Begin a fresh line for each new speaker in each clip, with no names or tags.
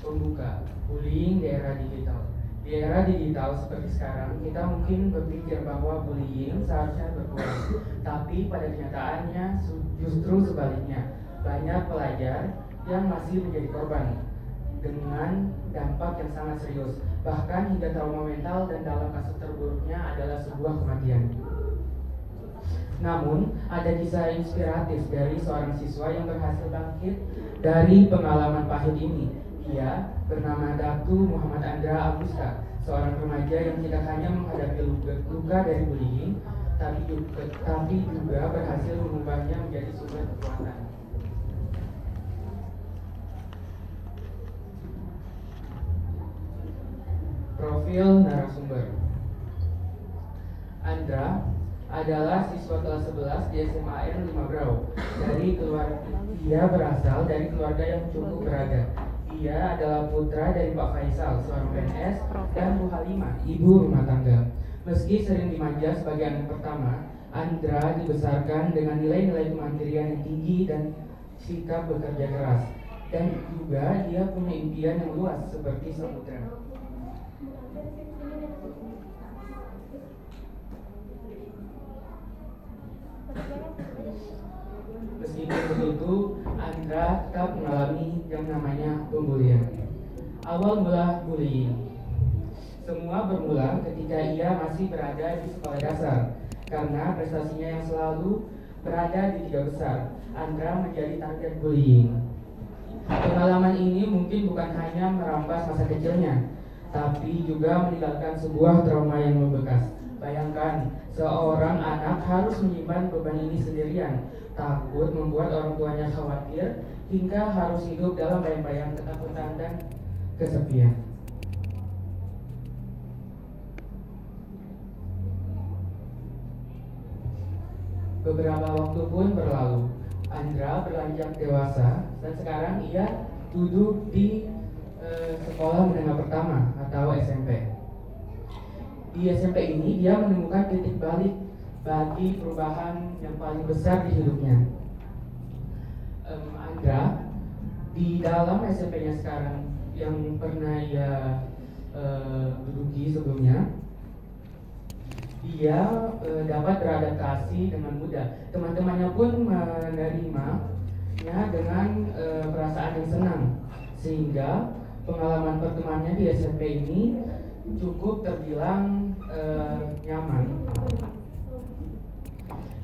Pembuka, bullying di era digital. Di era digital seperti sekarang, kita mungkin berpikir bahwa bullying seharusnya berkurang. Tapi pada kenyataannya justru sebaliknya. Banyak pelajar yang masih menjadi korban dengan dampak yang sangat serius, bahkan hingga trauma mental, dan dalam kasus terburuknya adalah sebuah kematian. Namun, ada kisah inspiratif dari seorang siswa yang berhasil bangkit dari pengalaman pahit ini. Ia bernama Datu Muhammad Andra Agusta, seorang remaja yang tidak hanya menghadapi luka dari bullying, tapi juga berhasil mengubahnya menjadi sumber kekuatan. Profil narasumber. Andra adalah siswa kelas 11 di SMAN 5 Brau. Ia berasal dari keluarga yang cukup berada. Ia adalah putra dari Pak Faisal, seorang PNS, dan Bu Halimah, ibu rumah tangga. Meski sering dimanja sebagai anak pertama, Andra dibesarkan dengan nilai-nilai kemandirian yang tinggi dan sikap bekerja keras. Dan juga dia punya impian yang luas seperti samudra. Meskipun begitu, Andra tetap mengalami yang namanya pembulian. Awal mula bullying. Semua bermula ketika ia masih berada di sekolah dasar. Karena prestasinya yang selalu berada di 3 besar, Andra menjadi target bullying. Pengalaman ini mungkin bukan hanya merampas masa kecilnya, tapi juga meninggalkan sebuah trauma yang membekas. Bayangkan, seorang anak harus menyimpan beban ini sendirian, takut membuat orang tuanya khawatir, hingga harus hidup dalam bayang-bayang ketakutan dan kesepian. Beberapa waktu pun berlalu. Andra beranjak dewasa dan sekarang ia duduk di sekolah menengah pertama atau SMP. Di SMP ini dia menemukan titik balik bagi perubahan yang paling besar di hidupnya. Andra di dalam SMP-nya sekarang yang pernah ia duduki sebelumnya, dia dapat beradaptasi dengan mudah. Teman-temannya pun menerimanya dengan perasaan yang senang, sehingga pengalaman pertemanannya di SMP ini cukup terbilang nyaman.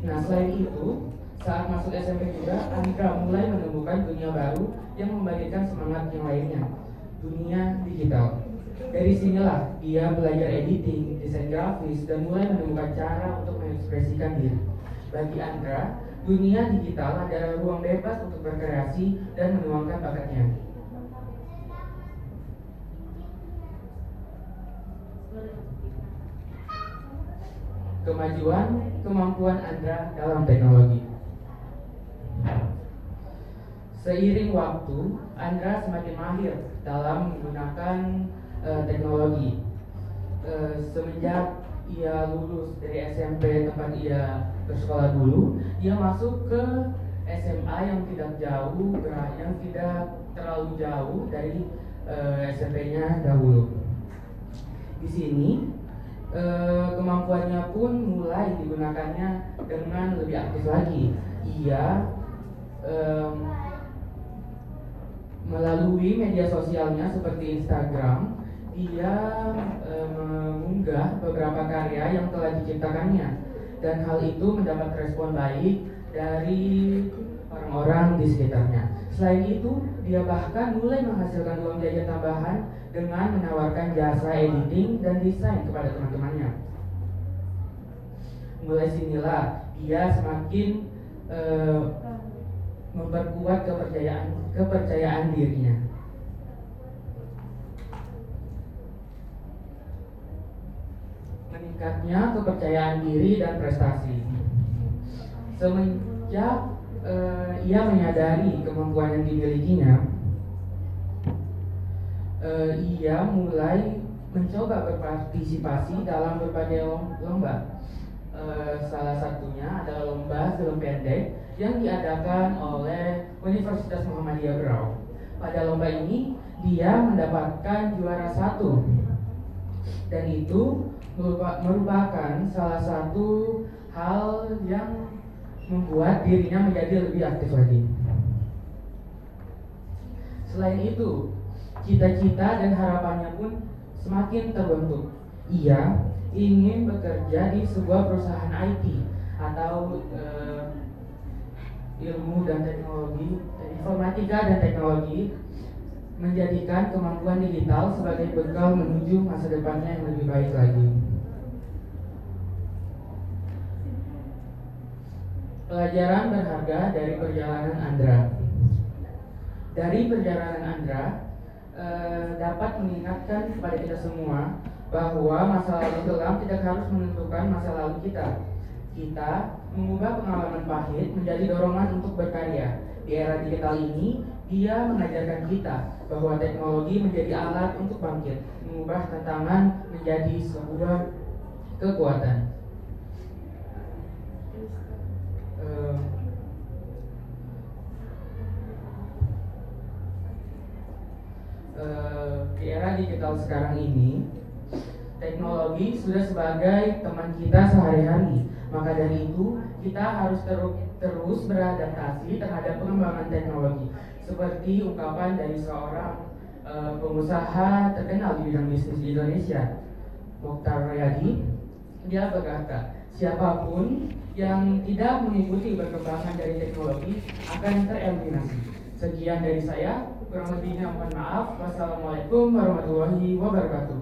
Nah, selain itu, saat masuk SMP juga, Andra mulai menemukan dunia baru yang membangkitkan semangat yang lainnya, dunia digital. Dari sinilah dia belajar editing, desain grafis, dan mulai menemukan cara untuk mengekspresikan diri. Bagi Andra, dunia digital adalah ruang bebas untuk berkreasi dan menuangkan bakatnya. Kemampuan Andra dalam teknologi. Seiring waktu, Andra semakin mahir dalam menggunakan teknologi. Semenjak ia lulus dari SMP tempat ia bersekolah dulu, ia masuk ke SMA yang tidak terlalu jauh dari SMP-nya dahulu. Di sini kemampuannya pun mulai digunakannya dengan lebih aktif lagi. Ia melalui media sosialnya seperti Instagram, dia mengunggah beberapa karya yang telah diciptakannya, dan hal itu mendapat respon baik dari orang-orang di sekitarnya. Selain itu, dia bahkan mulai menghasilkan uang jajan tambahan dengan menawarkan jasa editing dan desain kepada teman-temannya. Mulai sinilah dia semakin memperkuat kepercayaan dirinya. Meningkatnya kepercayaan diri dan prestasi. Semenjak ia menyadari kemampuan yang dimilikinya, ia mulai mencoba berpartisipasi dalam berbagai lomba. Salah satunya adalah lomba film pendek yang diadakan oleh Universitas Muhammadiyah Brau. Pada lomba ini, dia mendapatkan juara 1, dan itu merupakan salah satu hal yang membuat dirinya menjadi lebih aktif lagi. Selain itu, cita-cita dan harapannya pun semakin terbentuk. Ia ingin bekerja di sebuah perusahaan IT atau ilmu dan teknologi, informatika dan teknologi, menjadikan kemampuan digital sebagai bekal menuju masa depannya yang lebih baik lagi. Pelajaran berharga dari perjalanan Andra. Dari perjalanan Andra dapat mengingatkan kepada kita semua bahwa masa lalu kelam tidak harus menentukan masa lalu kita. Kita mengubah pengalaman pahit menjadi dorongan untuk berkarya. Di era digital ini, dia mengajarkan kita bahwa teknologi menjadi alat untuk bangkit, mengubah tantangan menjadi sebuah kekuatan. Di era digital sekarang ini, teknologi sudah sebagai teman kita sehari-hari. Maka dari itu, kita harus terus beradaptasi terhadap pengembangan teknologi. Seperti ungkapan dari seorang pengusaha terkenal di bidang bisnis di Indonesia, Mokhtar Riyadi. Dia berkata, siapapun yang tidak mengikuti perkembangan dari teknologi akan tereliminasi. Sekian dari saya, kurang lebihnya mohon maaf. Wassalamualaikum warahmatullahi wabarakatuh.